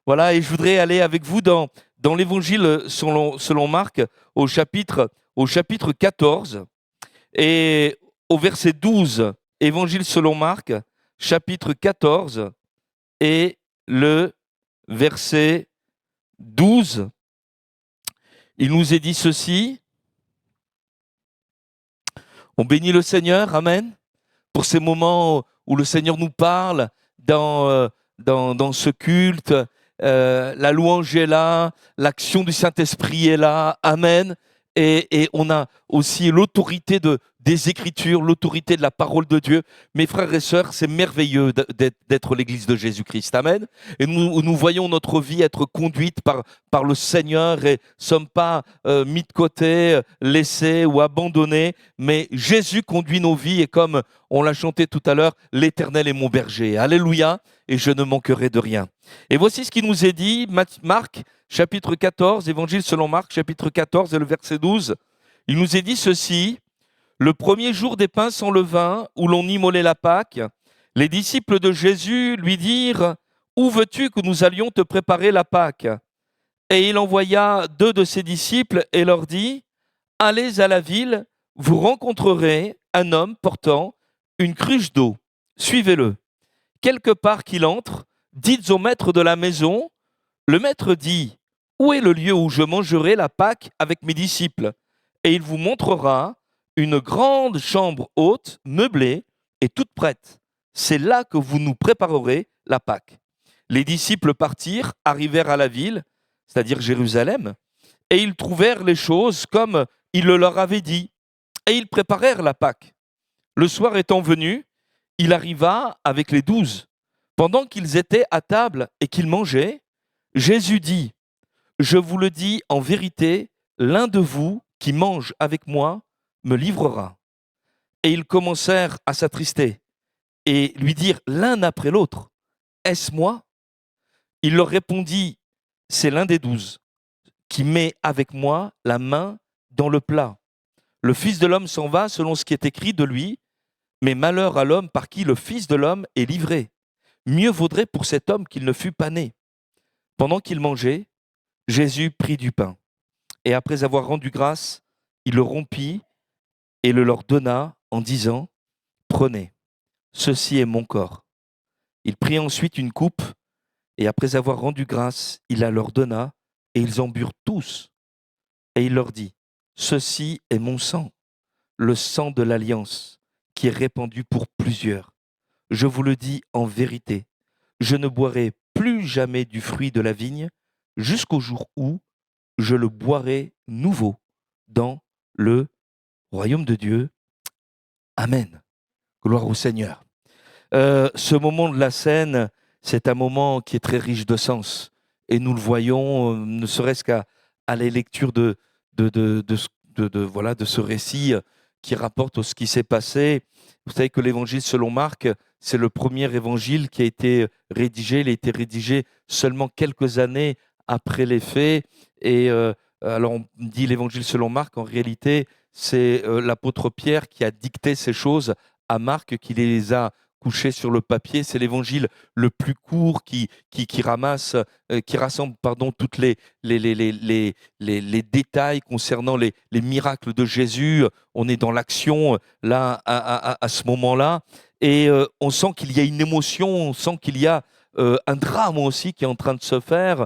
Voilà, et je voudrais aller avec vous dans l'évangile selon Marc au chapitre 14 et au verset 12. Évangile selon Marc, chapitre 14 et le verset 12. Il nous est dit ceci. On bénit le Seigneur, amen, pour ces moments où le Seigneur nous parle dans ce culte. La louange est là, l'action du Saint-Esprit est là, amen. Et on a aussi l'autorité des Écritures, l'autorité de la parole de Dieu. Mes frères et sœurs, c'est merveilleux d'être l'Église de Jésus-Christ, amen. Et nous voyons notre vie être conduite par le Seigneur et ne sommes pas mis de côté, laissés ou abandonnés, mais Jésus conduit nos vies et comme on l'a chanté tout à l'heure, l'Éternel est mon berger. Alléluia, et je ne manquerai de rien. Et voici ce qui nous est dit, Marc, chapitre 14, évangile selon Marc, chapitre 14 et le verset 12. Il nous est dit ceci, le premier jour des pains sans levain, où l'on immolait la Pâque, les disciples de Jésus lui dirent, où veux-tu que nous allions te préparer la Pâque ? Et il envoya 2 de ses disciples et leur dit, allez à la ville, vous rencontrerez un homme portant une cruche d'eau, suivez-le. Quelque part qu'il entre, dites au maître de la maison, le maître dit, où est le lieu où je mangerai la Pâque avec mes disciples ? Et il vous montrera une grande chambre haute, meublée et toute prête. C'est là que vous nous préparerez la Pâque. Les disciples partirent, arrivèrent à la ville, c'est-à-dire Jérusalem, et ils trouvèrent les choses comme il le leur avait dit. Et ils préparèrent la Pâque. Le soir étant venu, il arriva avec les 12. Pendant qu'ils étaient à table et qu'ils mangeaient, Jésus dit, je vous le dis en vérité, l'un de vous qui mange avec moi me livrera. Et ils commencèrent à s'attrister et lui dire l'un après l'autre, est-ce moi ? Il leur répondit, c'est l'un des 12 qui met avec moi la main dans le plat. Le Fils de l'homme s'en va selon ce qui est écrit de lui, mais malheur à l'homme par qui le Fils de l'homme est livré. Mieux vaudrait pour cet homme qu'il ne fût pas né. Pendant qu'il mangeait, Jésus prit du pain, et après avoir rendu grâce, il le rompit et le leur donna en disant, prenez, ceci est mon corps. Il prit ensuite une coupe, et après avoir rendu grâce, il la leur donna, et ils en burent tous. Et il leur dit, ceci est mon sang, le sang de l'alliance, qui est répandu pour plusieurs. Je vous le dis en vérité, je ne boirai plus jamais du fruit de la vigne, jusqu'au jour où je le boirai nouveau dans le royaume de Dieu. Amen. Gloire au Seigneur. Ce moment de la scène, c'est un moment qui est très riche de sens. Et nous le voyons, ne serait-ce qu'à la lecture de ce récit qui rapporte ce qui s'est passé. Vous savez que l'évangile selon Marc, c'est le premier évangile qui a été rédigé. Il a été rédigé seulement quelques années après les faits. Et alors on dit l'évangile selon Marc, en réalité, c'est l'apôtre Pierre qui a dicté ces choses à Marc, qui les a couchées sur le papier. C'est l'évangile le plus court qui rassemble toutes les détails concernant les miracles de Jésus. On est dans l'action là à ce moment-là, et on sent qu'il y a une émotion, on sent qu'il y a un drame aussi qui est en train de se faire.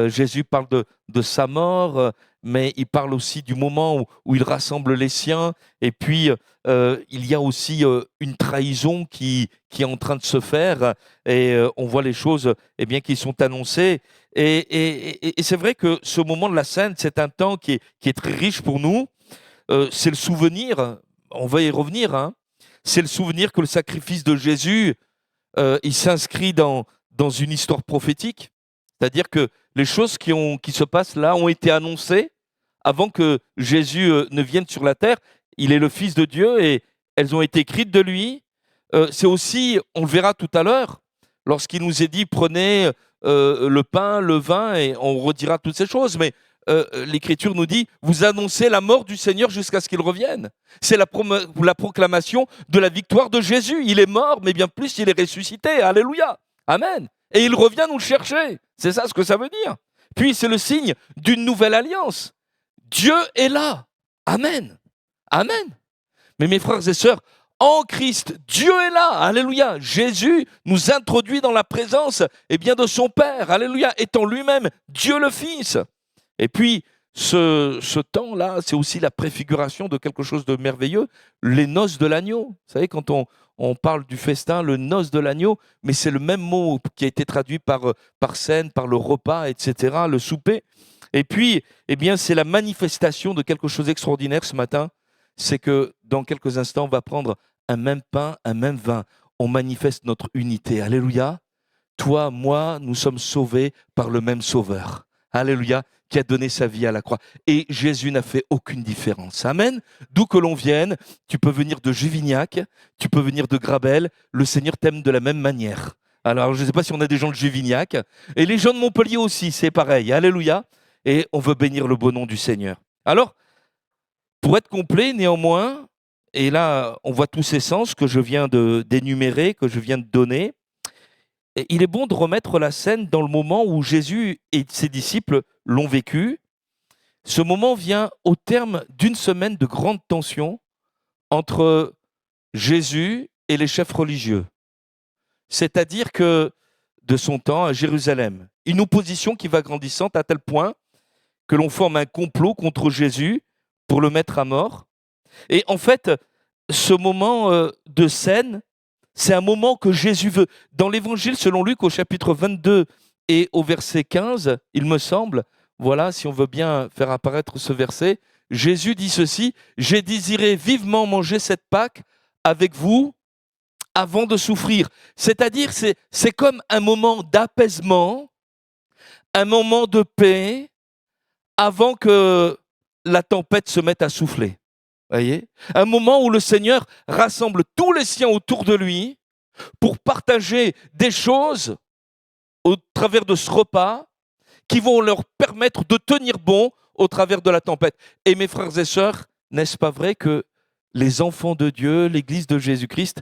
Jésus parle de sa mort, mais il parle aussi du moment où il rassemble les siens. Et puis, il y a aussi une trahison qui est en train de se faire. Et on voit les choses qui sont annoncées. Et c'est vrai que ce moment de la scène, c'est un temps qui est très riche pour nous. C'est le souvenir, on va y revenir, hein. C'est le souvenir que le sacrifice de Jésus, il s'inscrit dans une histoire prophétique. C'est-à-dire que les choses qui se passent là ont été annoncées avant que Jésus ne vienne sur la terre. Il est le Fils de Dieu et elles ont été écrites de lui. C'est aussi, on le verra tout à l'heure, lorsqu'il nous est dit prenez le pain, le vin, et on redira toutes ces choses. Mais l'Écriture nous dit vous annoncez la mort du Seigneur jusqu'à ce qu'il revienne. C'est la proclamation de la victoire de Jésus. Il est mort, mais bien plus, il est ressuscité. Alléluia. Amen. Et il revient nous le chercher. C'est ça ce que ça veut dire. Puis c'est le signe d'une nouvelle alliance. Dieu est là. Amen. Amen. Mais mes frères et sœurs, en Christ, Dieu est là. Alléluia. Jésus nous introduit dans la présence de son Père. Alléluia. Étant lui-même Dieu le Fils. Et puis, ce temps-là, c'est aussi la préfiguration de quelque chose de merveilleux, les noces de l'agneau. Vous savez, quand on parle du festin, le noces de l'agneau, mais c'est le même mot qui a été traduit par scène, par le repas, etc., le souper. Et puis, c'est la manifestation de quelque chose d'extraordinaire ce matin. C'est que dans quelques instants, on va prendre un même pain, un même vin. On manifeste notre unité. Alléluia. Toi, moi, nous sommes sauvés par le même Sauveur. Alléluia, qui a donné sa vie à la croix. Et Jésus n'a fait aucune différence. Amen. D'où que l'on vienne, tu peux venir de Juvignac, tu peux venir de Grabel, le Seigneur t'aime de la même manière. Alors, je ne sais pas si on a des gens de Juvignac, et les gens de Montpellier aussi, c'est pareil. Alléluia. Et on veut bénir le beau nom du Seigneur. Alors, pour être complet, néanmoins, et là, on voit tous ces sens que je viens d'énumérer, que je viens de donner, et il est bon de remettre la scène dans le moment où Jésus et ses disciples l'ont vécu. Ce moment vient au terme d'une semaine de grande tension entre Jésus et les chefs religieux. C'est-à-dire que de son temps à Jérusalem, une opposition qui va grandissant à tel point que l'on forme un complot contre Jésus pour le mettre à mort. Et en fait, ce moment de scène, c'est un moment que Jésus veut. Dans l'évangile selon Luc, au chapitre 22 et au verset 15, il me semble, voilà, si on veut bien faire apparaître ce verset, Jésus dit ceci: « J'ai désiré vivement manger cette Pâque avec vous avant de souffrir. » C'est-à-dire, c'est comme un moment d'apaisement, un moment de paix, avant que la tempête se mette à souffler. Voyez, un moment où le Seigneur rassemble tous les siens autour de lui pour partager des choses au travers de ce repas qui vont leur permettre de tenir bon au travers de la tempête. Et mes frères et sœurs, n'est-ce pas vrai que les enfants de Dieu, l'Église de Jésus-Christ,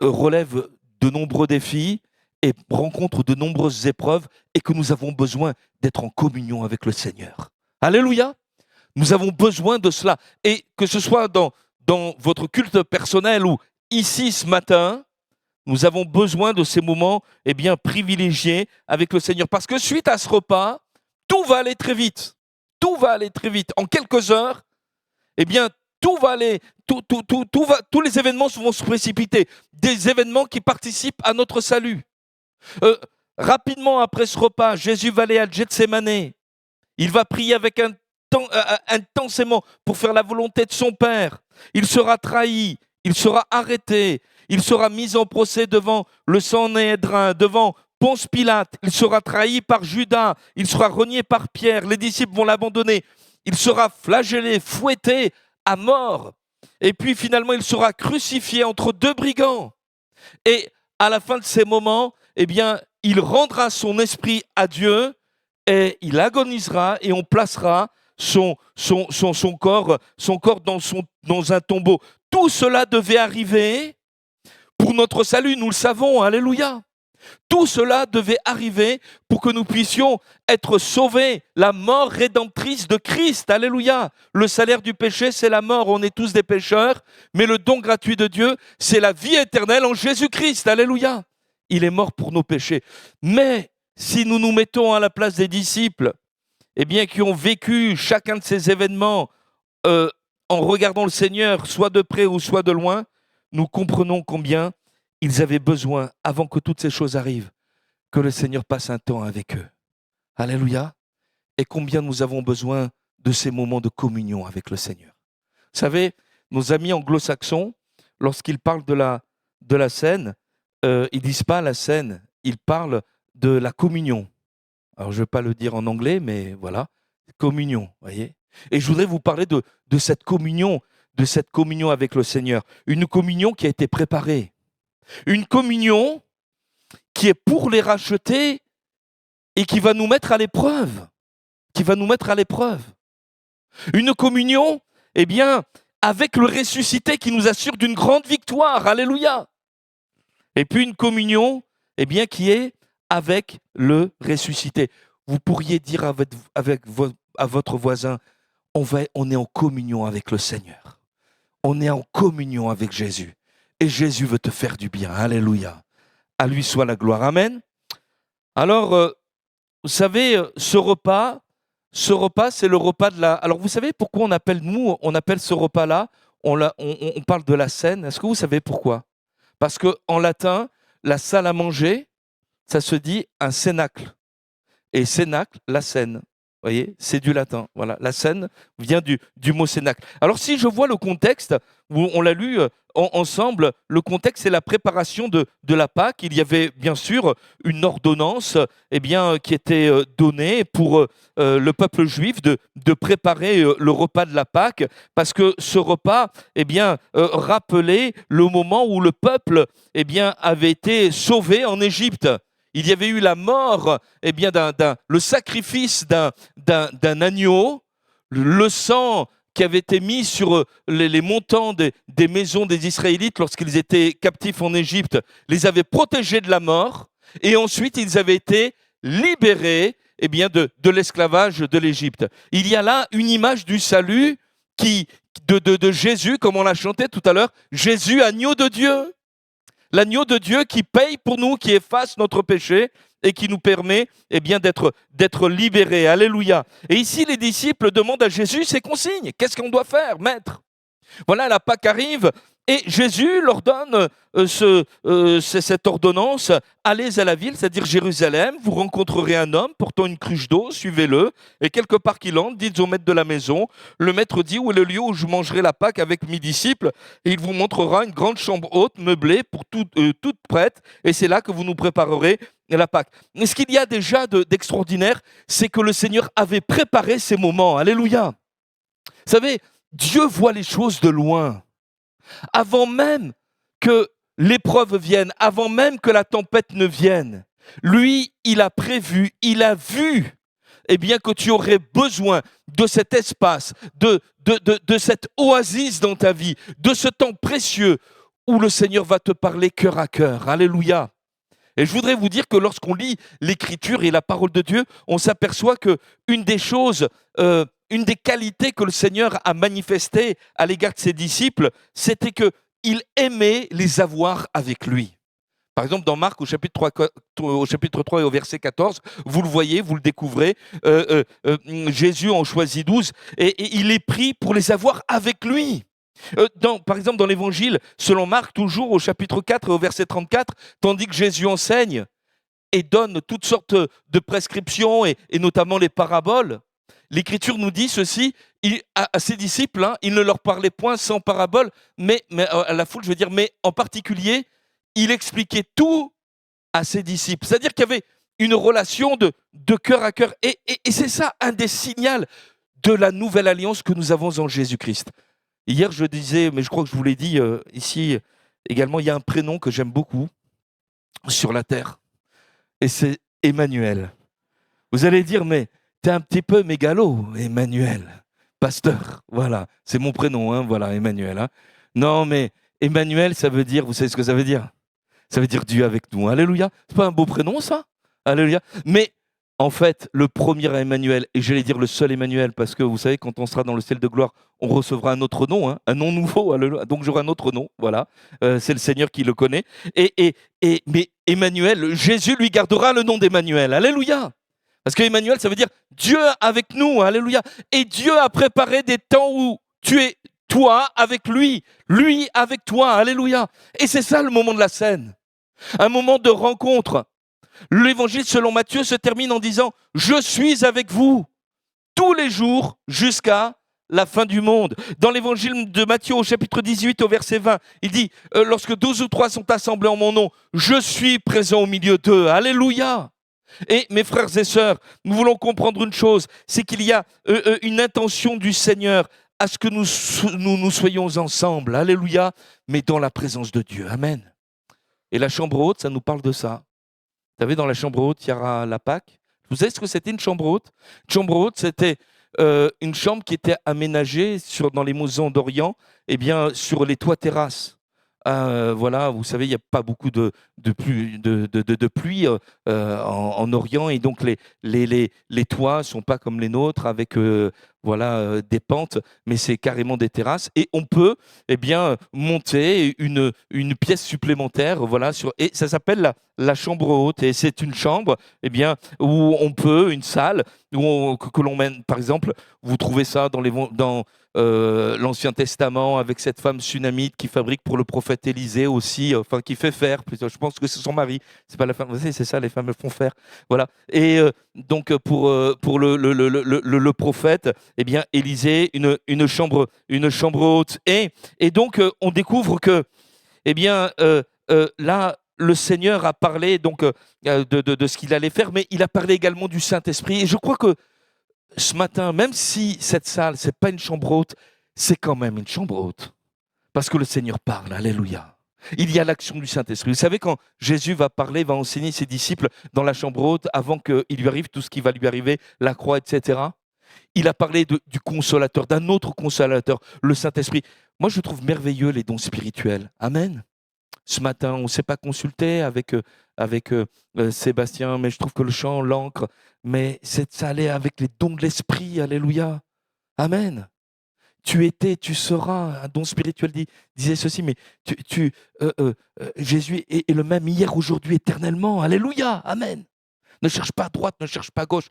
relèvent de nombreux défis et rencontrent de nombreuses épreuves et que nous avons besoin d'être en communion avec le Seigneur. Alléluia. Nous avons besoin de cela. Et que ce soit dans votre culte personnel ou ici ce matin, nous avons besoin de ces moments privilégiés avec le Seigneur. Parce que suite à ce repas, tout va aller très vite. Tout va aller très vite. En quelques heures, tout va aller, tous les événements vont se précipiter. Des événements qui participent à notre salut. Rapidement après ce repas, Jésus va aller à Gethsémanée. Il va prier avec intensément pour faire la volonté de son Père. Il sera trahi, il sera arrêté, il sera mis en procès devant le Sanhédrin, devant Ponce Pilate. Il sera trahi par Judas, il sera renié par Pierre, les disciples vont l'abandonner. Il sera flagellé, fouetté à mort. Et puis finalement, il sera crucifié entre deux brigands. Et à la fin de ces moments, il rendra son esprit à Dieu et il agonisera et on placera son corps dans un tombeau. Tout cela devait arriver pour notre salut, nous le savons, alléluia. Tout cela devait arriver pour que nous puissions être sauvés. La mort rédemptrice de Christ, alléluia. Le salaire du péché, c'est la mort, on est tous des pécheurs, mais le don gratuit de Dieu, c'est la vie éternelle en Jésus-Christ, alléluia. Il est mort pour nos péchés. Mais si nous nous mettons à la place des disciples, qui ont vécu chacun de ces événements en regardant le Seigneur, soit de près ou soit de loin, nous comprenons combien ils avaient besoin, avant que toutes ces choses arrivent, que le Seigneur passe un temps avec eux. Alléluia. Et combien nous avons besoin de ces moments de communion avec le Seigneur. Vous savez, nos amis anglo-saxons, lorsqu'ils parlent de la scène, ils ne disent pas la scène, ils parlent de la communion. Alors, je ne vais pas le dire en anglais, mais voilà, communion, voyez. Et je voudrais vous parler de cette communion avec le Seigneur. Une communion qui a été préparée. Une communion qui est pour les racheter et qui va nous mettre à l'épreuve. Une communion, avec le ressuscité qui nous assure d'une grande victoire. Alléluia. Et puis une communion, qui est avec le ressuscité. Vous pourriez dire à votre voisin, on est en communion avec le Seigneur. On est en communion avec Jésus. Et Jésus veut te faire du bien. Alléluia. À lui soit la gloire. Amen. Alors, vous savez, ce repas, c'est le repas de la... Alors, vous savez pourquoi on appelle ce repas-là, on parle de la scène. Est-ce que vous savez pourquoi? Parce qu'en latin, la salle à manger, ça se dit un cénacle. Et cénacle, la scène. Vous voyez, c'est du latin. Voilà, la scène vient du mot cénacle. Alors, si je vois le contexte, où on l'a lu ensemble, le contexte, c'est la préparation de la Pâque. Il y avait bien sûr une ordonnance qui était donnée pour le peuple juif de préparer le repas de la Pâque, parce que ce repas rappelait le moment où le peuple avait été sauvé en Égypte. Il y avait eu la mort, le sacrifice d'un agneau, le sang qui avait été mis sur les montants des maisons des Israélites lorsqu'ils étaient captifs en Égypte, les avait protégés de la mort, et ensuite ils avaient été libérés de l'esclavage de l'Égypte. Il y a là une image du salut de Jésus, comme on l'a chanté tout à l'heure, Jésus, agneau de Dieu. L'agneau de Dieu qui paye pour nous, qui efface notre péché et qui nous permet d'être libérés. Alléluia. Et ici, les disciples demandent à Jésus ses consignes. Qu'est-ce qu'on doit faire, maître? Voilà, la Pâque arrive et Jésus leur donne cette ordonnance. Allez à la ville, c'est-à-dire Jérusalem, vous rencontrerez un homme portant une cruche d'eau, suivez-le. Et quelque part qu'il entre, dites au maître de la maison, le maître dit, où est le lieu où je mangerai la Pâque avec mes disciples? Et il vous montrera une grande chambre haute, meublée, pour toute prête. Et c'est là que vous nous préparerez la Pâque. Mais ce qu'il y a déjà d'extraordinaire, c'est que le Seigneur avait préparé ces moments. Alléluia. Vous savez, Dieu voit les choses de loin. Avant même que l'épreuve vienne, avant même que la tempête ne vienne, lui, il a prévu, il a vu que tu aurais besoin de cet espace, de cette oasis dans ta vie, de ce temps précieux où le Seigneur va te parler cœur à cœur. Alléluia. Et je voudrais vous dire que lorsqu'on lit l'Écriture et la parole de Dieu, on s'aperçoit que une des qualités que le Seigneur a manifestées à l'égard de ses disciples, c'était qu'il aimait les avoir avec lui. Par exemple, dans Marc, au chapitre 3 et au verset 14, vous le voyez, vous le découvrez, Jésus en choisit 12 et il les prie pour les avoir avec lui. Par exemple, dans l'Évangile, selon Marc, toujours au chapitre 4 et au verset 34, tandis que Jésus enseigne et donne toutes sortes de prescriptions et notamment les paraboles, l'Écriture nous dit ceci, à ses disciples, il ne leur parlait point sans parabole, mais à la foule, mais en particulier, il expliquait tout à ses disciples. C'est-à-dire qu'il y avait une relation de cœur à cœur. Et c'est ça, un des signaux de la nouvelle alliance que nous avons en Jésus-Christ. Hier, je disais, mais je crois que je vous l'ai dit ici également, il y a un prénom que j'aime beaucoup sur la terre. Et c'est Emmanuel. Vous allez dire, mais t'es un petit peu mégalo, Emmanuel. Pasteur, voilà, c'est mon prénom, voilà, Emmanuel. Non, mais Emmanuel, ça veut dire, vous savez ce que ça veut dire? Ça veut dire Dieu avec nous. Alléluia. C'est pas un beau prénom, ça? Alléluia. Mais en fait, le premier Emmanuel, et j'allais dire le seul Emmanuel, parce que vous savez, quand on sera dans le ciel de gloire, on recevra un autre nom, un nom nouveau. Alléluia. Donc j'aurai un autre nom, voilà. C'est le Seigneur qui le connaît. Mais Emmanuel, Jésus lui gardera le nom d'Emmanuel. Alléluia. Parce que Emmanuel, ça veut dire Dieu avec nous. Alléluia. Et Dieu a préparé des temps où tu es toi avec lui avec toi. Alléluia. Et c'est ça le moment de la scène. Un moment de rencontre. L'évangile selon Matthieu se termine en disant « Je suis avec vous tous les jours jusqu'à la fin du monde ». Dans l'évangile de Matthieu au chapitre 18 au verset 20, il dit « Lorsque 2 ou 3 sont assemblés en mon nom, je suis présent au milieu d'eux ». Alléluia. Et mes frères et sœurs, nous voulons comprendre une chose, c'est qu'il y a une intention du Seigneur à ce que nous soyons ensemble. Alléluia. Mais dans la présence de Dieu. Amen. Et la chambre haute, ça nous parle de ça. Vous savez, dans la chambre haute, il y aura la Pâque. Vous savez ce que c'était une chambre haute? Une chambre haute, c'était une chambre qui était aménagée dans les maisons d'Orient, sur les toits terrasses. voilà, vous savez, il n'y a pas beaucoup de pluie en Orient, et donc les toits ne sont pas comme les nôtres avec voilà, des pentes, mais c'est carrément des terrasses. Et on peut eh bien, monter une pièce supplémentaire, voilà, et ça s'appelle la chambre haute. Et c'est une chambre eh bien, où on peut, une salle, que l'on mène, par exemple, vous trouvez ça dans l'Ancien Testament avec cette femme sunamite qui fabrique pour le prophète Élisée aussi, enfin qui fait faire, plutôt. Je pense que c'est son mari, c'est pas la femme, vous savez, c'est ça, les femmes font faire. Voilà. Et donc pour le prophète, eh bien Élisée, une chambre haute. Et donc on découvre que eh bien là le Seigneur a parlé donc de ce qu'il allait faire, mais il a parlé également du Saint-Esprit. Et je crois que ce matin, même si cette salle, c'est pas une chambre haute, c'est quand même une chambre haute. Parce que le Seigneur parle, alléluia. Il y a l'action du Saint-Esprit. Vous savez, quand Jésus va parler, va enseigner ses disciples dans la chambre haute, avant qu'il lui arrive tout ce qui va lui arriver, la croix, etc., il a parlé du consolateur, d'un autre consolateur, le Saint-Esprit. Moi, je trouve merveilleux les dons spirituels. Amen. Ce matin, on ne s'est pas consulté avec Sébastien, mais je trouve que le chant, l'encre, mais ça allait avec les dons de l'esprit. Alléluia. Amen. Tu étais, tu seras. Un don spirituel disait ceci, mais Jésus est le même hier, aujourd'hui, éternellement. Alléluia. Amen. Ne cherche pas à droite, ne cherche pas à gauche.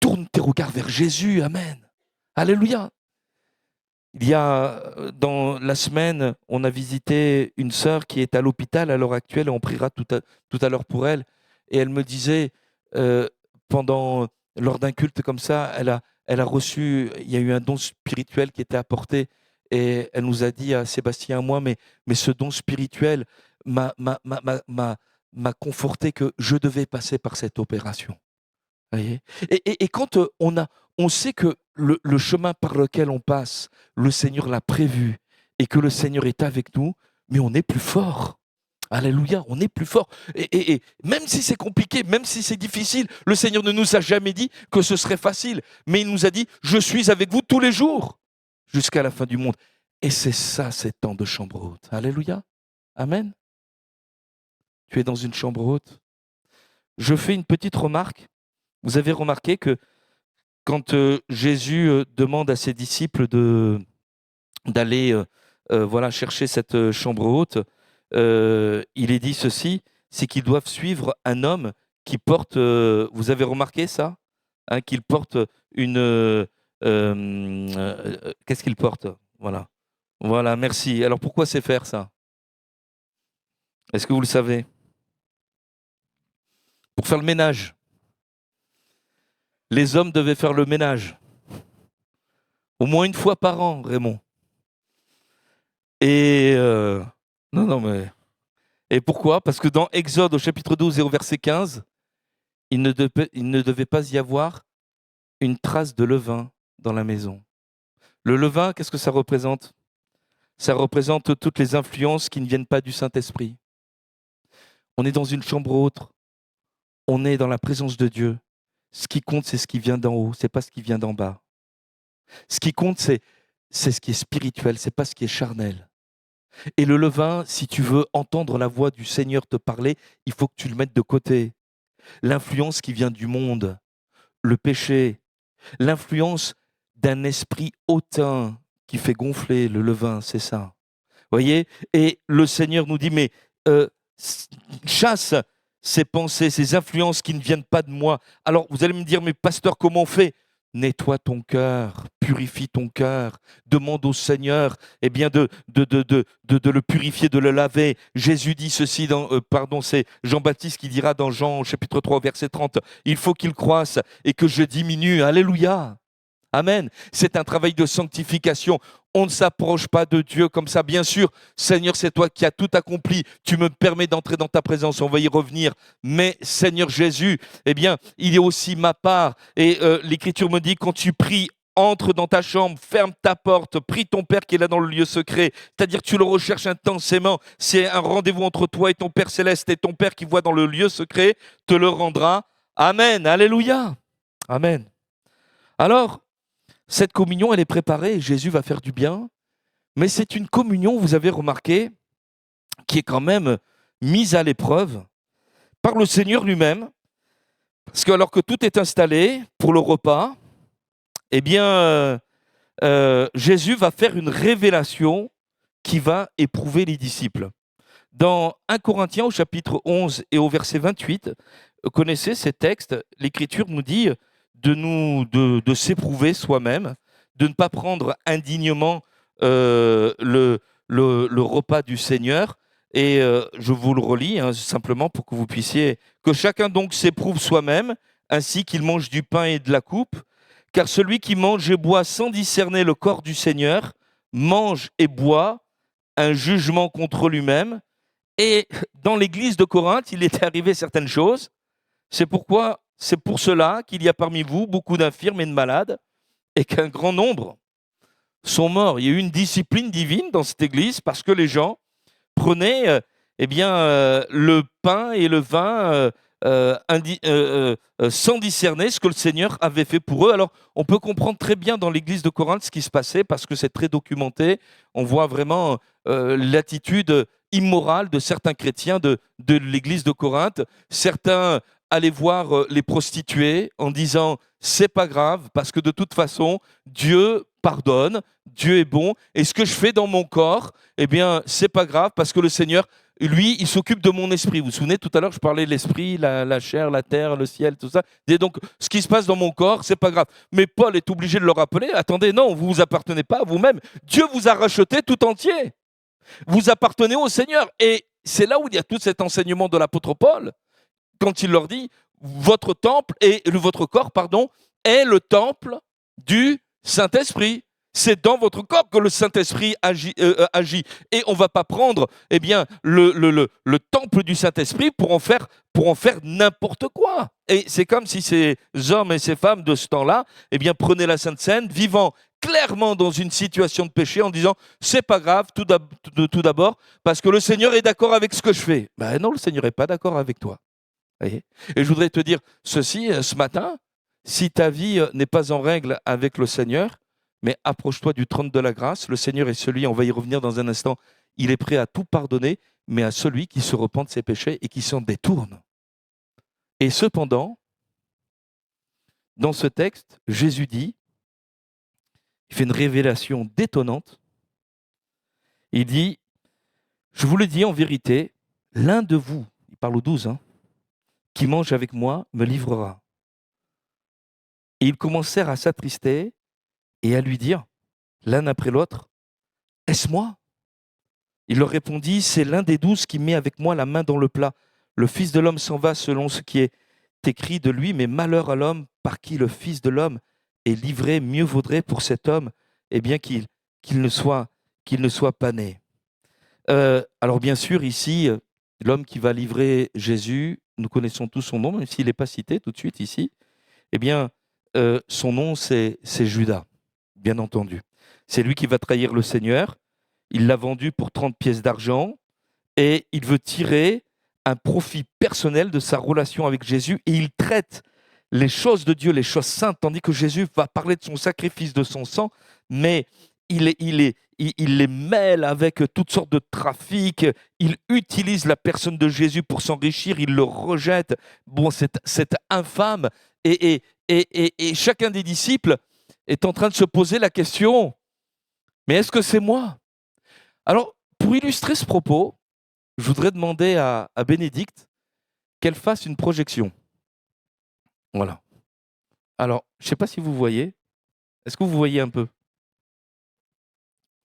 Tourne tes regards vers Jésus. Amen. Alléluia. Il y a, dans la semaine, on a visité une sœur qui est à l'hôpital à l'heure actuelle, et on priera tout à l'heure pour elle. Et elle me disait, lors d'un culte comme ça, elle a reçu, il y a eu un don spirituel qui était apporté, et elle nous a dit à Sébastien et à moi, mais ce don spirituel m'a conforté que je devais passer par cette opération. Voyez. Et quand on sait que le chemin par lequel on passe, le Seigneur l'a prévu et que le Seigneur est avec nous, mais on est plus fort. Alléluia, on est plus fort. Et même si c'est compliqué, même si c'est difficile, le Seigneur ne nous a jamais dit que ce serait facile, mais il nous a dit, je suis avec vous tous les jours jusqu'à la fin du monde. Et c'est ça, ces temps de chambre haute. Alléluia. Amen. Tu es dans une chambre haute. Je fais une petite remarque. Vous avez remarqué que quand Jésus demande à ses disciples d'aller voilà, chercher cette chambre haute, il est dit ceci, c'est qu'ils doivent suivre un homme qui porte, vous avez remarqué ça, hein, qu'il porte qu'est-ce qu'il porte? Voilà, merci. Alors pourquoi c'est faire ça? Est-ce que vous le savez? Pour faire le ménage. Les hommes devaient faire le ménage. Au moins une fois par an, Raymond. Et non, mais... Et pourquoi? Parce que dans Exode, au chapitre 12 et au verset 15, il ne devait pas y avoir une trace de levain dans la maison. Le levain, qu'est-ce que ça représente? Ça représente toutes les influences qui ne viennent pas du Saint-Esprit. On est dans une chambre haute. On est dans la présence de Dieu. Ce qui compte, c'est ce qui vient d'en haut, c'est pas ce qui vient d'en bas. Ce qui compte, c'est ce qui est spirituel, c'est pas ce qui est charnel. Et le levain, si tu veux entendre la voix du Seigneur te parler, il faut que tu le mettes de côté. L'influence qui vient du monde, le péché, l'influence d'un esprit hautain qui fait gonfler le levain, c'est ça. Voyez? Et le Seigneur nous dit, mais chasse ces pensées, ces influences qui ne viennent pas de moi. Alors vous allez me dire, mais pasteur, comment on fait? Nettoie ton cœur, purifie ton cœur, demande au Seigneur eh bien de le purifier, de le laver. Jésus dit ceci, c'est Jean-Baptiste qui dira dans Jean chapitre 3 verset 30, il faut qu'il croisse et que je diminue. Alléluia. Amen. C'est un travail de sanctification. On ne s'approche pas de Dieu comme ça. Bien sûr, Seigneur, c'est toi qui as tout accompli. Tu me permets d'entrer dans ta présence. On va y revenir. Mais Seigneur Jésus, eh bien, il est aussi ma part. Et l'Écriture me dit, quand tu pries, entre dans ta chambre, ferme ta porte, prie ton Père qui est là dans le lieu secret. C'est-à-dire, tu le recherches intensément. C'est un rendez-vous entre toi et ton Père céleste. Et ton Père qui voit dans le lieu secret te le rendra. Amen. Alléluia. Amen. Alors, cette communion, elle est préparée et Jésus va faire du bien. Mais c'est une communion, vous avez remarqué, qui est quand même mise à l'épreuve par le Seigneur lui-même, parce que alors que tout est installé pour le repas, eh bien, Jésus va faire une révélation qui va éprouver les disciples. Dans 1 Corinthiens au chapitre 11 et au verset 28, vous connaissez ces textes, l'Écriture nous dit de s'éprouver soi-même, de ne pas prendre indignement le repas du Seigneur. Et je vous le relis simplement pour que vous puissiez... Que chacun donc s'éprouve soi-même, ainsi qu'il mange du pain et de la coupe, car celui qui mange et boit sans discerner le corps du Seigneur, mange et boit un jugement contre lui-même. Et dans l'église de Corinthe, il était arrivé certaines choses. C'est pour cela qu'il y a parmi vous beaucoup d'infirmes et de malades, et qu'un grand nombre sont morts. Il y a eu une discipline divine dans cette église parce que les gens prenaient le pain et le vin sans discerner ce que le Seigneur avait fait pour eux. Alors, on peut comprendre très bien dans l'église de Corinthe ce qui se passait parce que c'est très documenté. On voit vraiment l'attitude immorale de certains chrétiens de l'église de Corinthe. Certains allaient voir les prostituées en disant « c'est pas grave parce que de toute façon, Dieu pardonne, Dieu est bon, et ce que je fais dans mon corps, eh bien, c'est pas grave parce que le Seigneur, lui, il s'occupe de mon esprit. » Vous vous souvenez, tout à l'heure, je parlais de l'esprit, la chair, la terre, le ciel, tout ça. Et donc, ce qui se passe dans mon corps, c'est pas grave. Mais Paul est obligé de le rappeler. Attendez, non, vous vous appartenez pas à vous-même. Dieu vous a racheté tout entier. Vous appartenez au Seigneur. Et c'est là où il y a tout cet enseignement de l'apôtre Paul, quand il leur dit, votre corps, est le temple du Saint-Esprit. C'est dans votre corps que le Saint-Esprit agit. Et on ne va pas prendre le temple du Saint-Esprit pour en faire n'importe quoi. Et c'est comme si ces hommes et ces femmes de ce temps-là prenaient la Sainte Seine, vivant clairement dans une situation de péché en disant « c'est pas grave, tout d'abord, parce que le Seigneur est d'accord avec ce que je fais. » Ben non, le Seigneur n'est pas d'accord avec toi. Voyez. Et je voudrais te dire ceci ce matin, si ta vie n'est pas en règle avec le Seigneur, mais approche-toi du trône de la grâce. Le Seigneur est celui, on va y revenir dans un instant, il est prêt à tout pardonner, mais à celui qui se repent de ses péchés et qui s'en détourne. Et cependant, dans ce texte, Jésus dit, il fait une révélation détonnante. Il dit, je vous le dis en vérité, l'un de vous, il parle aux 12, qui mange avec moi me livrera. Et ils commencèrent à s'attrister et à lui dire, l'un après l'autre, est-ce moi? Il leur répondit, c'est l'un des 12 qui met avec moi la main dans le plat. Le Fils de l'homme s'en va selon ce qui est écrit de lui, mais malheur à l'homme par qui le Fils de l'homme est livré, mieux vaudrait pour cet homme qu'il ne soit pas né. Alors bien sûr, ici, l'homme qui va livrer Jésus, nous connaissons tous son nom, même s'il n'est pas cité tout de suite ici, son nom c'est Judas, bien entendu. C'est lui qui va trahir le Seigneur. Il l'a vendu pour 30 pièces d'argent et il veut tirer un profit personnel de sa relation avec Jésus et il traite les choses de Dieu, les choses saintes, tandis que Jésus va parler de son sacrifice, de son sang, mais il les mêle avec toutes sortes de trafics, il utilise la personne de Jésus pour s'enrichir, il le rejette. Bon, c'est infâme. Et chacun des disciples est en train de se poser la question, mais est-ce que c'est moi? Alors, pour illustrer ce propos, je voudrais demander à Bénédicte qu'elle fasse une projection. Voilà. Alors, je ne sais pas si vous voyez. Est-ce que vous voyez un peu?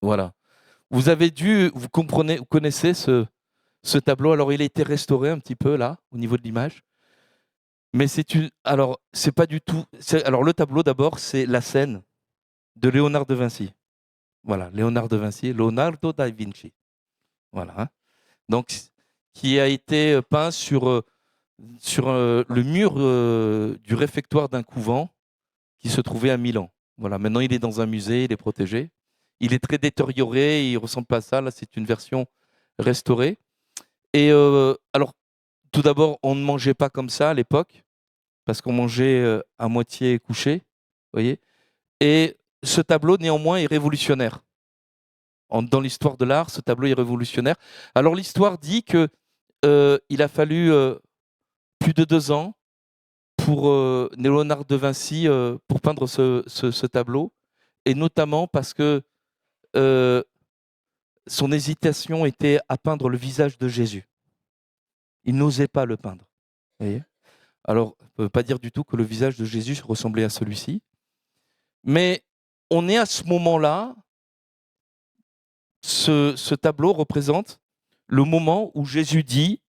Voilà. Vous connaissez ce tableau. Alors, il a été restauré un petit peu là, au niveau de l'image. Mais c'est pas du tout. Alors, le tableau d'abord, c'est la scène de Léonard de Vinci. Voilà, Léonard de Vinci, Leonardo da Vinci. Voilà. Donc, qui a été peint sur le mur du réfectoire d'un couvent qui se trouvait à Milan. Voilà, maintenant il est dans un musée, il est protégé. Il est très détérioré, il ne ressemble pas à ça. Là, c'est une version restaurée. Et alors, tout d'abord, on ne mangeait pas comme ça à l'époque, parce qu'on mangeait à moitié couché, voyez. Et ce tableau, néanmoins, est révolutionnaire. Dans l'histoire de l'art, ce tableau est révolutionnaire. Alors l'histoire dit que il a fallu plus de 2 ans pour Léonard de Vinci pour peindre ce tableau, et notamment parce que son hésitation était à peindre le visage de Jésus. Il n'osait pas le peindre. Vous voyez ? Alors, on ne peut pas dire du tout que le visage de Jésus ressemblait à celui-ci, mais on est à ce moment-là, ce tableau représente le moment où Jésus dit,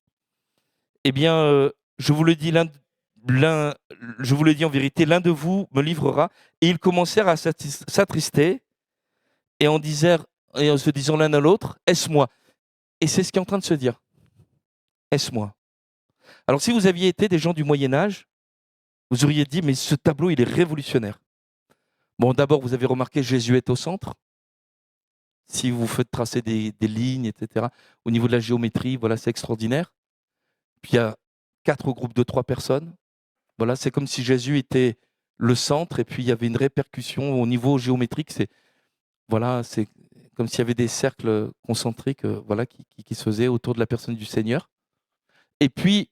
eh bien, je vous le dis en vérité, l'un de vous me livrera. Et ils commencèrent à s'attrister et en se disant l'un à l'autre, est-ce moi ? Et c'est ce qui est en train de se dire. Est-ce moi ? Alors si vous aviez été des gens du Moyen-Âge, vous auriez dit, mais ce tableau, il est révolutionnaire. Bon, d'abord, vous avez remarqué, Jésus est au centre. Si vous faites tracer des lignes, etc., au niveau de la géométrie, voilà, c'est extraordinaire. Puis il y a 4 groupes de 3 personnes. Voilà, c'est comme si Jésus était le centre et puis il y avait une répercussion au niveau géométrique. C'est comme s'il y avait des cercles concentriques qui se faisaient autour de la personne du Seigneur. Et puis,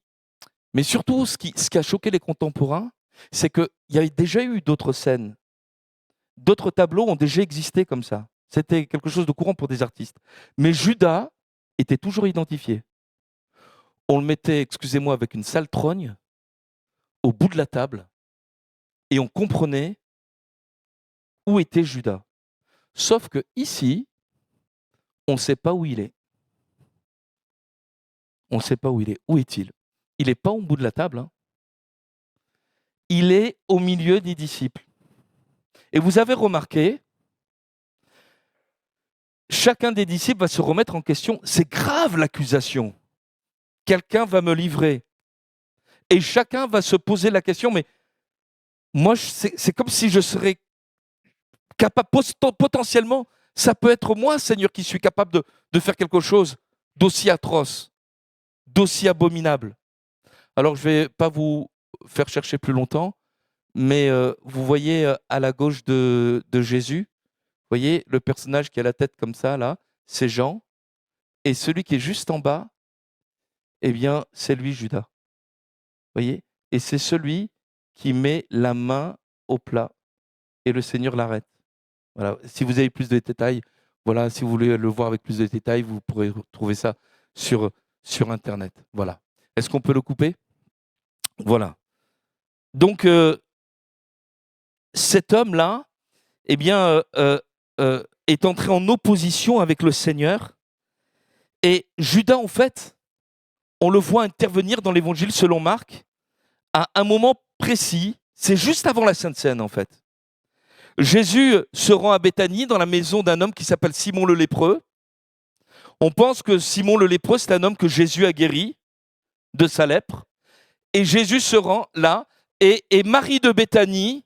mais surtout, ce qui a choqué les contemporains, c'est qu'il y avait déjà eu d'autres scènes. D'autres tableaux ont déjà existé comme ça. C'était quelque chose de courant pour des artistes. Mais Judas était toujours identifié. On le mettait, excusez-moi, avec une sale trogne au bout de la table et on comprenait où était Judas. Sauf que ici, on ne sait pas où il est. On ne sait pas où il est. Où est-il ? Il n'est pas au bout de la table. Hein. Il est au milieu des disciples. Et vous avez remarqué, chacun des disciples va se remettre en question. C'est grave l'accusation. Quelqu'un va me livrer. Et chacun va se poser la question, mais moi, c'est comme si je serais capable, potentiellement, ça peut être moi, Seigneur, qui suis capable de faire quelque chose d'aussi atroce, d'aussi abominable. Alors, je ne vais pas vous faire chercher plus longtemps, mais vous voyez à la gauche de Jésus, vous voyez le personnage qui a la tête comme ça, là, c'est Jean, et celui qui est juste en bas, eh bien, c'est lui, Judas. Vous voyez ? Et c'est celui qui met la main au plat, et le Seigneur l'arrête. Voilà. Si vous avez plus de détails, voilà, si vous voulez le voir avec plus de détails, vous pourrez trouver ça sur Internet. Voilà. Est-ce qu'on peut le couper ? Voilà. Donc, cet homme-là, eh bien, est entré en opposition avec le Seigneur. Et Judas, en fait, on le voit intervenir dans l'Évangile selon Marc à un moment précis. C'est juste avant la Sainte Seine, en fait. Jésus se rend à Béthanie dans la maison d'un homme qui s'appelle Simon le lépreux. On pense que Simon le lépreux, c'est un homme que Jésus a guéri de sa lèpre. Et Jésus se rend là, et Marie de Béthanie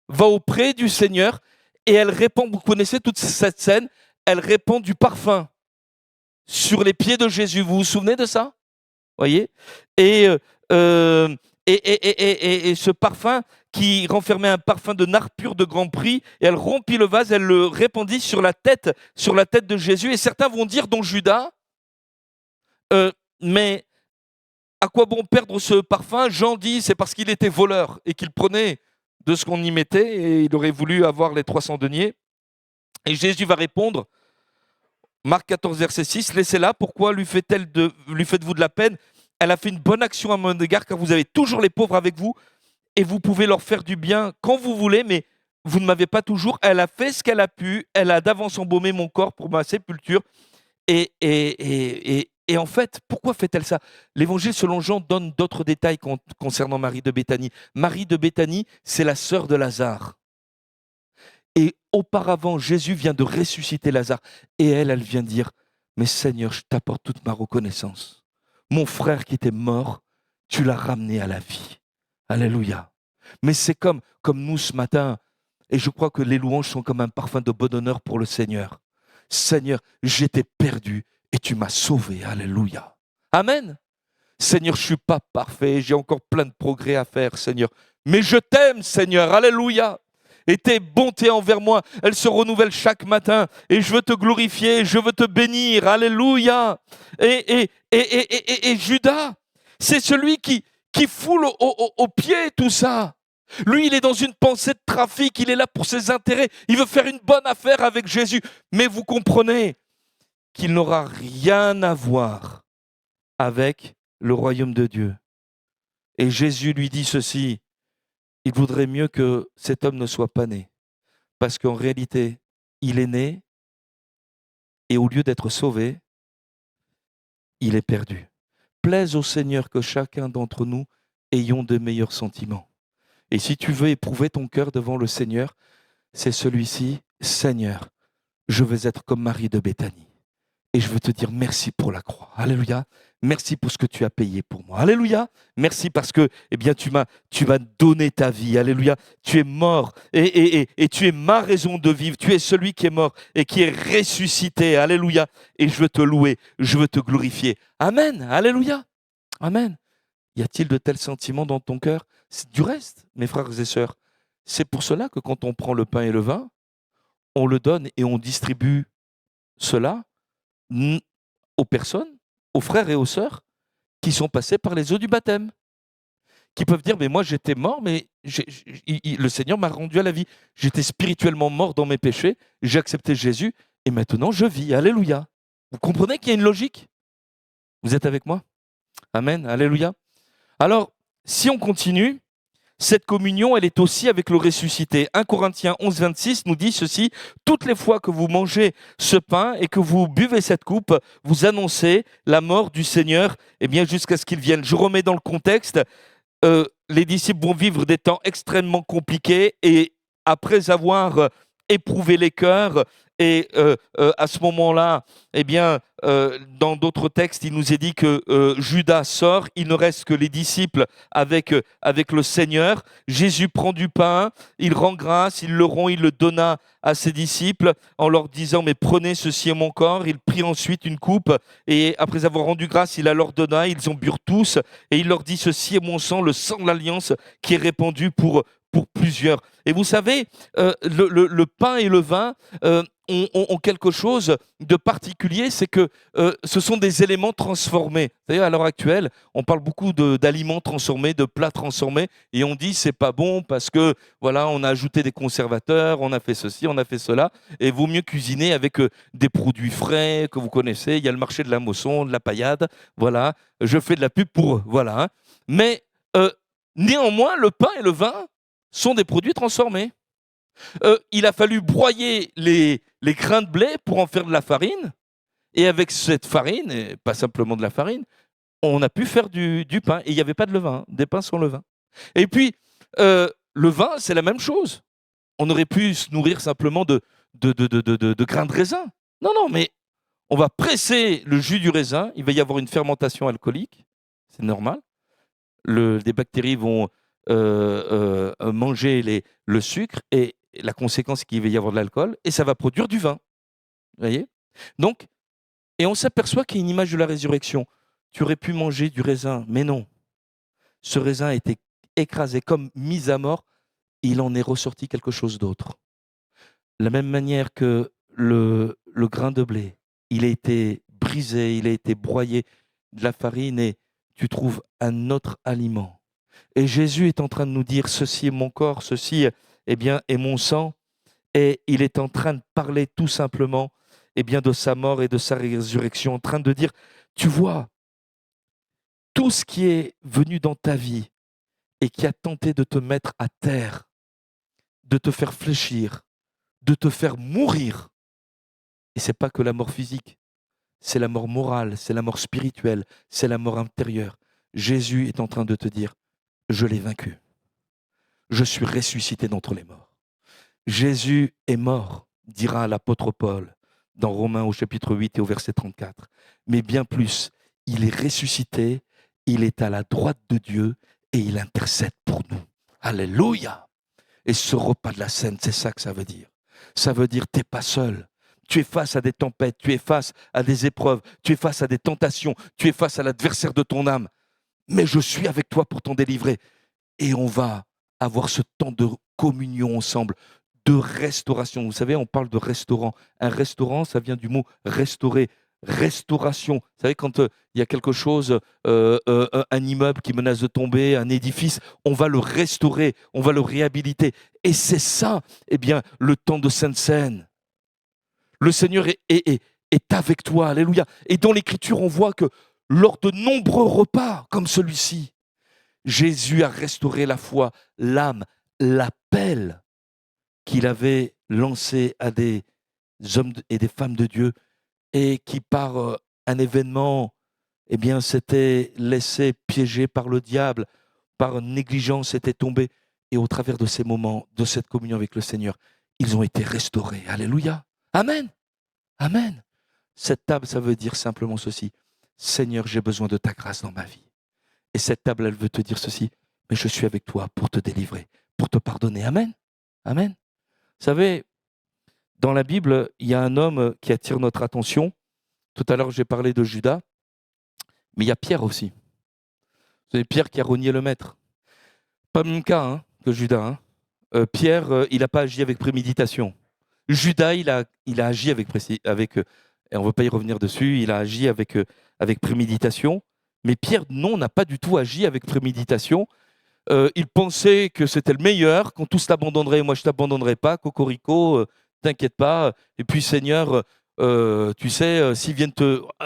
va auprès du Seigneur, et elle répand, vous connaissez toute cette scène, elle répand du parfum sur les pieds de Jésus. Vous vous souvenez de ça ? Voyez ? Et ce parfum qui renfermait un parfum de nard pur de grand prix, et elle rompit le vase, elle le répandit sur la tête de Jésus. Et certains vont dire, dont Judas, mais à quoi bon perdre ce parfum ? Jean dit, c'est parce qu'il était voleur et qu'il prenait de ce qu'on y mettait, et il aurait voulu avoir les 300 deniers. Et Jésus va répondre, Marc 14, verset 6, « Laissez-la, pourquoi lui faites-vous de la peine ? Elle a fait une bonne action à mon égard, car vous avez toujours les pauvres avec vous, et vous pouvez leur faire du bien quand vous voulez, mais vous ne m'avez pas toujours. Elle a fait ce qu'elle a pu, elle a d'avance embaumé mon corps pour ma sépulture. » Et en fait, pourquoi fait-elle ça ? L'Évangile selon Jean donne d'autres détails concernant Marie de Béthanie. Marie de Béthanie, c'est la sœur de Lazare. Et auparavant, Jésus vient de ressusciter Lazare. Et elle vient dire, « Mais Seigneur, je t'apporte toute ma reconnaissance. Mon frère qui était mort, tu l'as ramené à la vie. » Alléluia. Mais c'est comme nous ce matin, et je crois que les louanges sont comme un parfum de bon honneur pour le Seigneur. Seigneur, j'étais perdu et tu m'as sauvé. Alléluia. Amen. Seigneur, je ne suis pas parfait, j'ai encore plein de progrès à faire, Seigneur. Mais je t'aime, Seigneur. Alléluia. Et tes bontés envers moi, elles se renouvellent chaque matin. Et je veux te glorifier, je veux te bénir. Alléluia. Et Judas, c'est celui qui foule au pied tout ça. Lui, il est dans une pensée de trafic, il est là pour ses intérêts, il veut faire une bonne affaire avec Jésus. Mais vous comprenez qu'il n'aura rien à voir avec le royaume de Dieu. Et Jésus lui dit ceci, il vaudrait mieux que cet homme ne soit pas né. Parce qu'en réalité, il est né et au lieu d'être sauvé, il est perdu. Plaise au Seigneur que chacun d'entre nous ayons de meilleurs sentiments. Et si tu veux éprouver ton cœur devant le Seigneur, c'est celui-ci, Seigneur, je veux être comme Marie de Béthanie. Et je veux te dire merci pour la croix. Alléluia. Merci pour ce que tu as payé pour moi. Alléluia. Merci parce que tu m'as donné ta vie. Alléluia. Tu es mort et tu es ma raison de vivre. Tu es celui qui est mort et qui est ressuscité. Alléluia. Et je veux te louer. Je veux te glorifier. Amen. Alléluia. Amen. Y a-t-il de tels sentiments dans ton cœur? Du reste, mes frères et sœurs, c'est pour cela que quand on prend le pain et le vin, on le donne et on distribue cela aux personnes, aux frères et aux sœurs qui sont passés par les eaux du baptême, qui peuvent dire, mais moi j'étais mort, mais le Seigneur m'a rendu à la vie. J'étais spirituellement mort dans mes péchés, j'ai accepté Jésus et maintenant je vis. Alléluia. Vous comprenez qu'il y a une logique? Vous êtes avec moi? Amen. Alléluia. Alors, si on continue, cette communion, elle est aussi avec le ressuscité. 1 Corinthiens 11, 26 nous dit ceci, « Toutes les fois que vous mangez ce pain et que vous buvez cette coupe, vous annoncez la mort du Seigneur jusqu'à ce qu'il vienne. » Je remets dans le contexte, les disciples vont vivre des temps extrêmement compliqués et après avoir éprouvé les cœurs, et à ce moment-là, dans d'autres textes, il nous est dit que Judas sort, il ne reste que les disciples avec le Seigneur. Jésus prend du pain, il rend grâce, il le rompt, il le donna à ses disciples en leur disant « Mais prenez, ceci est mon corps ». Il prit ensuite une coupe et après avoir rendu grâce, il la leur donna, ils en burent tous et il leur dit « Ceci est mon sang, le sang de l'alliance qui est répandu pour plusieurs ». Et vous savez, le pain et le vin ont quelque chose de particulier, c'est que ce sont des éléments transformés. D'ailleurs, à l'heure actuelle, on parle beaucoup d'aliments transformés, de plats transformés, et on dit c'est pas bon parce que voilà, on a ajouté des conservateurs, on a fait ceci, on a fait cela, et vaut mieux cuisiner avec des produits frais que vous connaissez. Il y a le marché de la Mosson, de la paillade, voilà. Je fais de la pub pour eux, voilà. Hein. Mais néanmoins, le pain et le vin sont des produits transformés. Il a fallu broyer les grains de blé pour en faire de la farine. Et avec cette farine, et pas simplement de la farine, on a pu faire du pain. Et il n'y avait pas de levain, des pains sans levain. Et puis, le vin, c'est la même chose. On aurait pu se nourrir simplement de grains de raisin. Non, mais on va presser le jus du raisin. Il va y avoir une fermentation alcoolique. C'est normal. Des bactéries vont manger le sucre et la conséquence, c'est qu'il va y avoir de l'alcool et ça va produire du vin. Vous voyez? Donc, et on s'aperçoit qu'il y a une image de la résurrection. Tu aurais pu manger du raisin, mais non. Ce raisin a été écrasé, comme mis à mort, et il en est ressorti quelque chose d'autre. De la même manière que le grain de blé, il a été brisé, il a été broyé de la farine et tu trouves un autre aliment. Et Jésus est en train de nous dire, ceci est mon corps, ceci est mon sang. Et il est en train de parler tout simplement de sa mort et de sa résurrection, en train de dire, tu vois, tout ce qui est venu dans ta vie et qui a tenté de te mettre à terre, de te faire fléchir, de te faire mourir. Et ce n'est pas que la mort physique, c'est la mort morale, c'est la mort spirituelle, c'est la mort intérieure. Jésus est en train de te dire, je l'ai vaincu. Je suis ressuscité d'entre les morts. Jésus est mort, dira l'apôtre Paul dans Romains au chapitre 8 et au verset 34. Mais bien plus, il est ressuscité, il est à la droite de Dieu et il intercède pour nous. Alléluia! Et ce repas de la scène, c'est ça que ça veut dire. Ça veut dire tu n'es pas seul. Tu es face à des tempêtes, tu es face à des épreuves, tu es face à des tentations, tu es face à l'adversaire de ton âme. Mais je suis avec toi pour t'en délivrer. Et on va avoir ce temps de communion ensemble, de restauration. Vous savez, on parle de restaurant. Un restaurant, ça vient du mot restaurer. Restauration. Vous savez, quand il y a quelque chose, un immeuble qui menace de tomber, un édifice, on va le restaurer, on va le réhabiliter. Et c'est ça, eh bien, le temps de Sainte-Seine. Le Seigneur est avec toi, alléluia. Et dans l'Écriture, on voit que lors de nombreux repas comme celui-ci, Jésus a restauré la foi, l'âme, l'appel qu'il avait lancé à des hommes et des femmes de Dieu et qui, par un événement, eh bien, s'était laissé piéger par le diable, par négligence, était tombé. Et au travers de ces moments, de cette communion avec le Seigneur, ils ont été restaurés. Alléluia. Amen. Amen. Cette table, ça veut dire simplement ceci. Seigneur, j'ai besoin de ta grâce dans ma vie. Et cette table, elle veut te dire ceci. Mais je suis avec toi pour te délivrer, pour te pardonner. Amen. Amen. Vous savez, dans la Bible, il y a un homme qui attire notre attention. Tout à l'heure, j'ai parlé de Judas, mais il y a Pierre aussi. Vous savez, Pierre qui a renié le maître. Pas le même cas que Judas. Pierre, il n'a pas agi avec préméditation. Judas, il a agi avec et on ne veut pas y revenir dessus, il a agi avec préméditation. Mais Pierre, non, n'a pas du tout agi avec préméditation. Il pensait que c'était le meilleur, qu'on tous t'abandonnerait, moi je ne t'abandonnerai pas, cocorico, t'inquiète pas. Et puis Seigneur, tu sais, s'ils viennent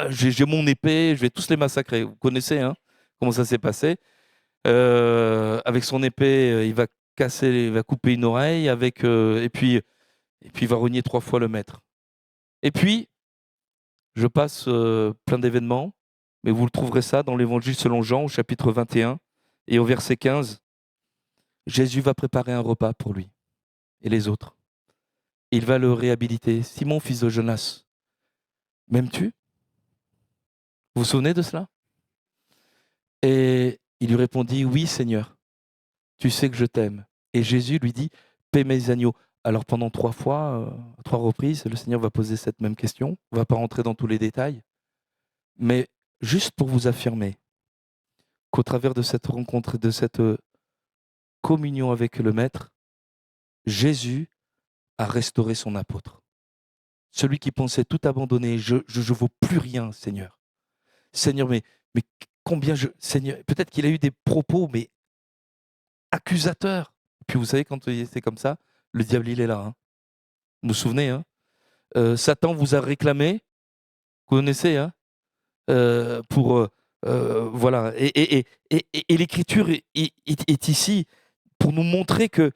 j'ai mon épée, je vais tous les massacrer. Vous connaissez comment ça s'est passé. Avec son épée, il va couper une oreille, et puis il va renier 3 fois le maître. Et puis, je passe plein d'événements, mais vous le trouverez ça dans l'Évangile selon Jean, au chapitre 21, et au verset 15. Jésus va préparer un repas pour lui et les autres. Il va le réhabiliter. Simon, fils de Jonas, m'aimes-tu? Vous vous souvenez de cela? Et il lui répondit, oui Seigneur, tu sais que je t'aime. Et Jésus lui dit, paie mes agneaux. Alors pendant 3 fois, 3 reprises, le Seigneur va poser cette même question. On ne va pas rentrer dans tous les détails. Mais juste pour vous affirmer qu'au travers de cette rencontre, de cette communion avec le Maître, Jésus a restauré son apôtre. Celui qui pensait tout abandonner, je ne vaux plus rien, Seigneur. Seigneur, mais combien Seigneur, peut-être qu'il a eu des propos, mais accusateurs. Puis vous savez, quand c'est comme ça, le diable, il est là. Vous vous souvenez, Satan vous a réclamé, vous connaissez, pour... voilà. Et l'Écriture est ici pour nous montrer que,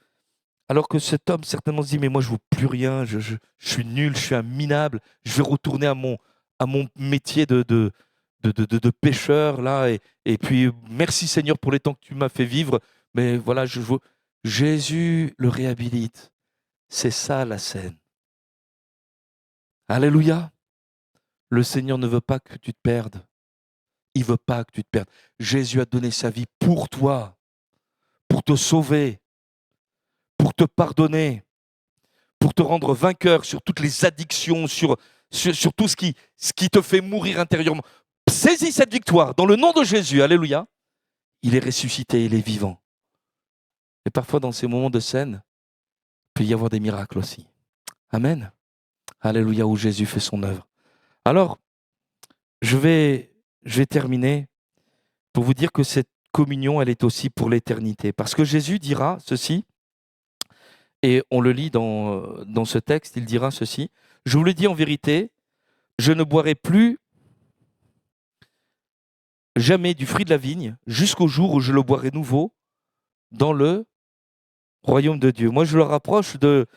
alors que cet homme certainement se dit, mais moi je ne vaux plus rien, je suis nul, je suis un minable, je vais retourner à mon métier de pécheur, là, et puis merci Seigneur pour les temps que tu m'as fait vivre, mais voilà, Jésus le réhabilite. C'est ça la scène. Alléluia. Le Seigneur ne veut pas que tu te perdes. Il ne veut pas que tu te perdes. Jésus a donné sa vie pour toi, pour te sauver, pour te pardonner, pour te rendre vainqueur sur toutes les addictions, sur tout ce qui te fait mourir intérieurement. Saisis cette victoire dans le nom de Jésus. Alléluia. Il est ressuscité, il est vivant. Et parfois, dans ces moments de scène, il peut y avoir des miracles aussi. Amen. Alléluia, où Jésus fait son œuvre. Alors, je vais terminer pour vous dire que cette communion, elle est aussi pour l'éternité. Parce que Jésus dira ceci, et on le lit dans ce texte, il dira ceci, « Je vous le dis en vérité, je ne boirai plus jamais du fruit de la vigne jusqu'au jour où je le boirai nouveau dans le royaume de Dieu. » Moi, je le rapproche de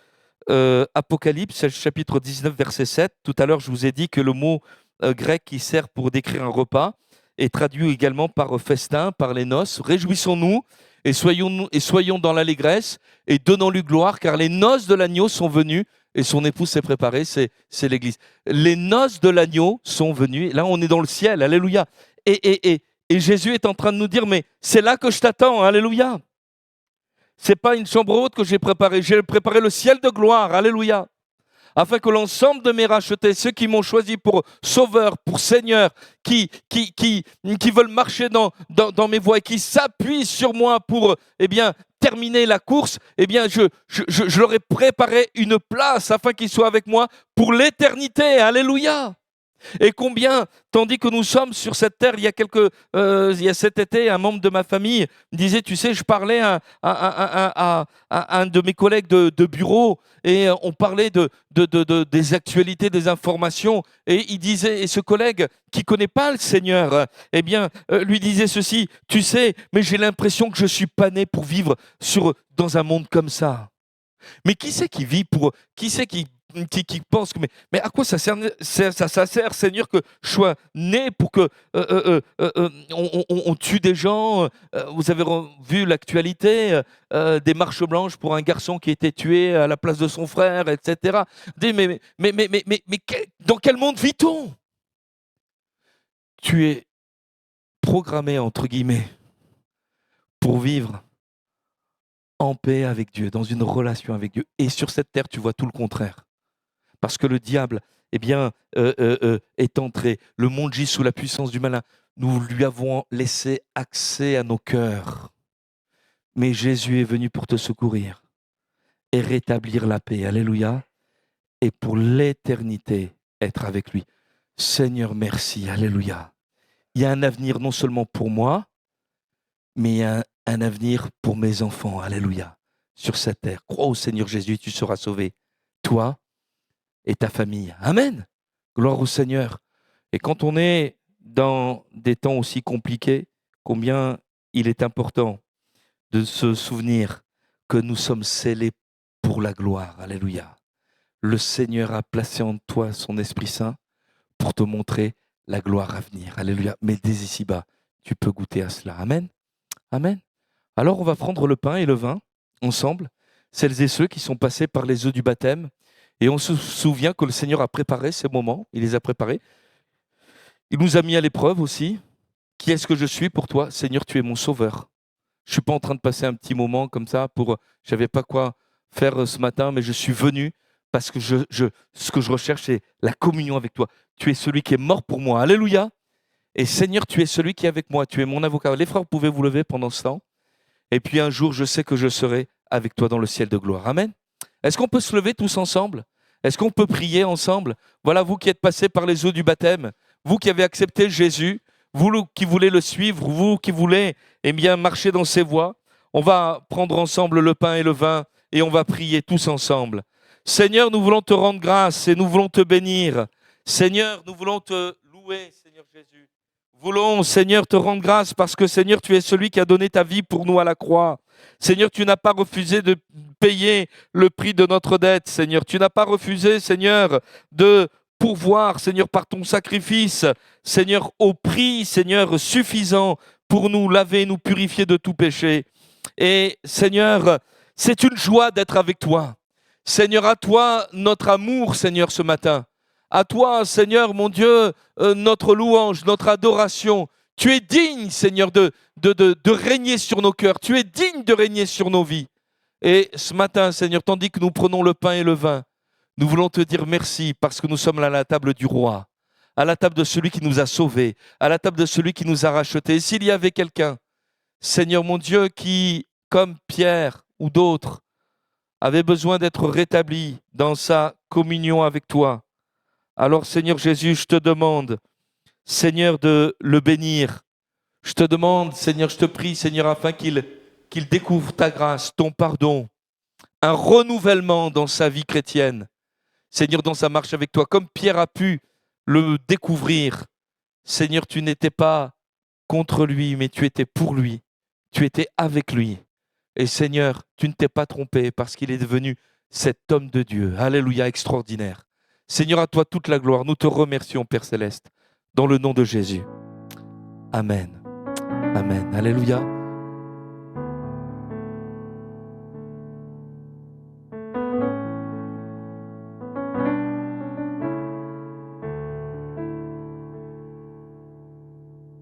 Apocalypse, chapitre 19, verset 7. Tout à l'heure, je vous ai dit que le mot grec qui sert pour décrire un repas est traduit également par festin, par les noces. Réjouissons-nous et soyons dans l'allégresse et donnons-lui gloire, car les noces de l'agneau sont venues et son épouse s'est préparée, c'est l'Église. Les noces de l'agneau sont venues. Là, on est dans le ciel, alléluia. Et Jésus est en train de nous dire, mais c'est là que je t'attends, alléluia. C'est pas une chambre haute que j'ai préparée le ciel de gloire, alléluia. afin que l'ensemble de mes rachetés, ceux qui m'ont choisi pour sauveur, pour Seigneur, qui veulent marcher dans mes voies et qui s'appuient sur moi pour, terminer la course, je leur ai préparé une place afin qu'ils soient avec moi pour l'éternité. Alléluia. Et combien, tandis que nous sommes sur cette terre, il y a cet été, un membre de ma famille me disait, tu sais, je parlais à un de mes collègues de bureau et on parlait des actualités, des informations, et il disait, et ce collègue qui connaît pas le Seigneur, lui disait ceci, tu sais, mais j'ai l'impression que je suis pas né pour vivre dans un monde comme ça. Mais qui c'est qui vit qui c'est qui pense que mais à quoi ça sert, Seigneur, que je sois né pour que on tue des gens. Vous avez vu l'actualité des marches blanches pour un garçon qui a été tué à la place de son frère, etc. Mais dans quel monde vit-on? Tu es programmé, entre guillemets, pour vivre en paix avec Dieu, dans une relation avec Dieu. Et sur cette terre, tu vois tout le contraire. Parce que le diable, est entré. Le monde gît sous la puissance du malin. Nous lui avons laissé accès à nos cœurs. Mais Jésus est venu pour te secourir et rétablir la paix. Alléluia. Et pour l'éternité, être avec lui. Seigneur, merci. Alléluia. Il y a un avenir non seulement pour moi, mais il y a un avenir pour mes enfants. Alléluia. Sur cette terre. Crois au Seigneur Jésus, tu seras sauvé. Toi et ta famille. Amen. Gloire au Seigneur. Et quand on est dans des temps aussi compliqués, combien il est important de se souvenir que nous sommes scellés pour la gloire. Alléluia. Le Seigneur a placé en toi son Esprit Saint pour te montrer la gloire à venir. Alléluia. Mais dès ici-bas, tu peux goûter à cela. Amen. Amen. Alors on va prendre le pain et le vin ensemble, celles et ceux qui sont passés par les eaux du baptême. Et on se souvient que le Seigneur a préparé ces moments, il les a préparés. Il nous a mis à l'épreuve aussi. Qui est-ce que je suis pour toi? Seigneur, tu es mon sauveur. Je ne suis pas en train de passer un petit moment comme ça je ne savais pas quoi faire ce matin, mais je suis venu parce que ce que je recherche, c'est la communion avec toi. Tu es celui qui est mort pour moi. Alléluia. Et Seigneur, tu es celui qui est avec moi. Tu es mon avocat. Les frères, vous pouvez vous lever pendant ce temps. Et puis un jour, je sais que je serai avec toi dans le ciel de gloire. Amen. Est-ce qu'on peut se lever tous ensemble? Est-ce qu'on peut prier ensemble? Voilà, vous qui êtes passés par les eaux du baptême, vous qui avez accepté Jésus, vous qui voulez le suivre, vous qui voulez marcher dans ses voies, on va prendre ensemble le pain et le vin et on va prier tous ensemble. Seigneur, nous voulons te rendre grâce et nous voulons te bénir. Seigneur, nous voulons te louer, Seigneur Jésus. Nous voulons, Seigneur, te rendre grâce parce que, Seigneur, tu es celui qui a donné ta vie pour nous à la croix. Seigneur, tu n'as pas refusé de payer le prix de notre dette, Seigneur. Tu n'as pas refusé, Seigneur, de pourvoir, Seigneur, par ton sacrifice, Seigneur, au prix, Seigneur, suffisant pour nous laver, nous purifier de tout péché. Et, Seigneur, c'est une joie d'être avec toi. Seigneur, à toi, notre amour, Seigneur, ce matin. À toi, Seigneur, mon Dieu, notre louange, notre adoration. Tu es digne, Seigneur, de régner sur nos cœurs. Tu es digne de régner sur nos vies. Et ce matin, Seigneur, tandis que nous prenons le pain et le vin, nous voulons te dire merci parce que nous sommes à la table du roi, à la table de celui qui nous a sauvés, à la table de celui qui nous a rachetés. Et s'il y avait quelqu'un, Seigneur mon Dieu, qui, comme Pierre ou d'autres, avait besoin d'être rétabli dans sa communion avec toi, alors Seigneur Jésus, je te demande, Seigneur, de le bénir. Je te demande, Seigneur, je te prie, Seigneur, afin qu'il découvre ta grâce, ton pardon, un renouvellement dans sa vie chrétienne. Seigneur, dans sa marche avec toi, comme Pierre a pu le découvrir. Seigneur, tu n'étais pas contre lui, mais tu étais pour lui. Tu étais avec lui. Et Seigneur, tu ne t'es pas trompé parce qu'il est devenu cet homme de Dieu. Alléluia, extraordinaire. Seigneur, à toi toute la gloire. Nous te remercions, Père Céleste, dans le nom de Jésus. Amen. Amen. Alléluia.